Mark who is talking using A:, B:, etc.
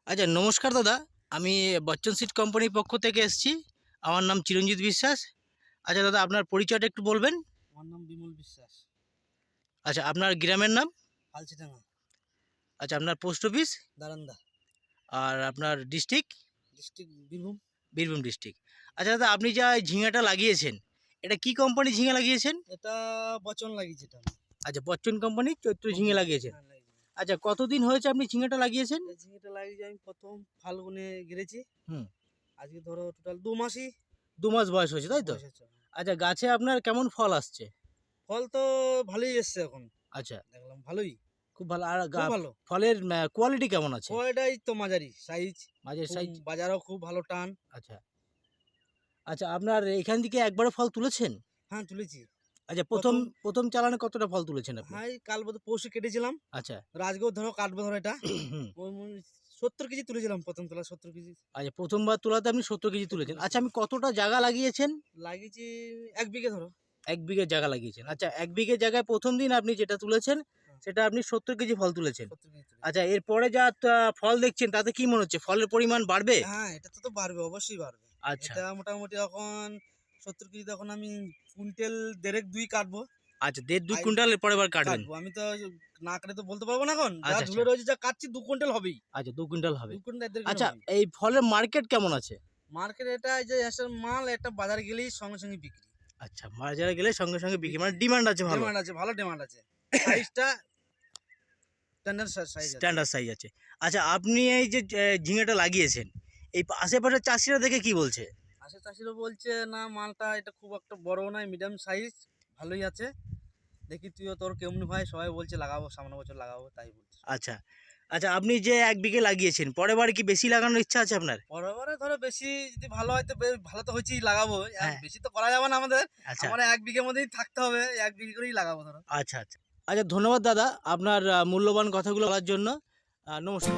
A: আচ্ছা, নমস্কার দাদা। আমি বচ্চন সিড কোম্পানির পক্ষ থেকে এসেছি। আমার নাম চিরঞ্জিত বিশ্বাস। আচ্ছা দাদা, আপনার পরিচয়টা একটু বলবেন?
B: আমার নাম বিমল বিশ্বাস।
A: আচ্ছা, আপনার গ্রামের নাম?
B: কালচিডাঙ্গা।
A: আচ্ছা, আপনার পোস্ট অফিস?
B: দারান্দা।
A: আর আপনার district?
B: District Birbhum.
A: Birbhum district. আচ্ছা দাদা, আপনি যা এই ঝিঙাটা লাগিয়েছেন, এটা কি কোম্পানির ঝিঙে লাগিয়েছেন?
B: এটা বচন লাগিয়েছে এটা আমি।
A: আচ্ছা, বচ্চন কোম্পানির চৈত্র ঝিঙে লাগিয়েছেন।
B: হ্যাঁ, লাগিয়েছি।
A: আচ্ছা, কতদিন হয়েছে আপনি ঝিঙেটা লাগিয়েছেন?
B: এই ঝিঙেটা লাগিয়েছি আমি প্রথম ফাল্গুনে গেড়েছি।
A: হুম।
B: আজকে ধরো টোটাল 2 মাসই
A: 2 মাস বয়স হয়েছে, তাই তো?
B: বয়স হচ্ছে।
A: আচ্ছা, গাছে আপনার কেমন ফল আসছে?
B: ফল তো ভালোই এসছে এখন।
A: আচ্ছা,
B: দেখলাম ভালোই।
A: খুব ভালো। আর
B: খুব ভালো।
A: ফলের কোয়ালিটি কেমন আছে?
B: ওইটাই তো মাঝারি সাইজ।
A: মাঝের
B: খুব
A: সাইজ?
B: বাজারেও খুব ভালো টান।
A: আচ্ছা। আচ্ছা, আপনার এখান থেকে একবারে ফল তুলেছেন?
B: হ্যাঁ, তুলেছি।
A: আচ্ছা, প্রথম
B: প্রথম
A: প্রথম চালানে কতটা ফল তুলেছেন আপনি?
B: হ্যাঁ, কাল পরশু কেটেছিলাম।
A: আচ্ছা।
B: আজকেও ধরো কাটবো ধরো এটা।
A: হুম।
B: 70 কেজি তুলেছিলাম প্রথম তোলা 70 কেজি।
A: আচ্ছা, প্রথমবার তোলাতে আপনি 70 কেজি
B: 70
A: তুলেছেন।
B: কেজি
A: আচ্ছা, আমি কতটা জায়গা লাগিয়েছেন?
B: লাগিয়েছি ১ বিঘে ধরো।
A: ১ বিঘে জায়গা লাগিয়েছেন। আচ্ছা, ১ বিঘে জায়গায় প্রথম দিন আপনি যেটা তুলেছেন,
B: হ্যাঁ,
A: সেটা আপনি 70 কেজি ফল তুলেছেন।
B: 70 কেজি তুলেছি।
A: আচ্ছা, এরপরে যা ফল দেখছেন তাতে কি মনে হচ্ছে? ফলের পরিমাণ বাড়বে?
B: হ্যাঁ, এটা তো বাড়বে, অবশ্যই বাড়বে।
A: আচ্ছা।
B: এটা মোটামুটি এখন 70 কেজি তখন আমি কুইন্টাল ১.৫ ২ কাটবো।
A: ১.৫-২
B: আই
A: কুইন্টাল এর পরের বার কাটবেন।
B: কাটবো। আমি তো না কেটে তো বলতে পারবো না এখন। যা
A: আচ্ছা,
B: ঝুলে
A: আচ্ছা।
B: রয়েছে যা কাটছি ২ কুইন্টাল হবেই।
A: আচ্ছা, ২ কুইন্টাল হবে।
B: ২ কুইন্টাল ১.৫ কুইন্টাল
A: আচ্ছা,
B: হবেই।
A: এই ফলের মার্কেট কেমন আছে?
B: মার্কেটে এটা এই যে এসের মাল একটা বাজারে গেলেই সঙ্গে, সঙ্গে বিক্রি।
A: আচ্ছা, বাজারে গেলে সঙ্গে, সঙ্গে বিক্রি, মানে ডিমান্ড আছে ভালো।
B: ডিমান্ড আছে, ভালো ডিমান্ড আছে। সাইজটা স্ট্যান্ডার্ড সাইজ আছে।
A: স্ট্যান্ডার্ড সাইজ আছে। আচ্ছা, আপনি এই যে ঝিঙেটা লাগিয়েছেন, এই আশেপাশের চাষিরা দেখে কি বলছে?
B: পাশের চাষিরা বলছে না মালটা এটা খুব একটা বড়ও নয়, মিডিয়াম সাইজ, ভালোই আছে। দেখি তুইও তোর কেমনি হয়, সবাই বলছে লাগাবো, সামনের বছর লাগাবো, তাই বলছে।
A: আচ্ছা, আচ্ছা, আপনি যে ১ বিঘে লাগিয়েছেন, পরের বার কি বেশি লাগানোর ইচ্ছা আছে আপনার?
B: পরেরবারে ধরো বেশি যদি ভালো হয় তো ভালো তো হয়েছেই লাগাবো।
A: হ্যাঁ।
B: বেশি তো করা যাবে না আমাদের।
A: আচ্ছা,
B: আমার ১ বিঘের মধ্যেই থাকতে হবে। ১ বিঘে করেই লাগাবো ধরো।
A: আচ্ছা, আচ্ছা। আচ্ছা, ধন্যবাদ দাদা আপনার মূল্যবান কথাগুলো বলার জন্য। নমস্কার।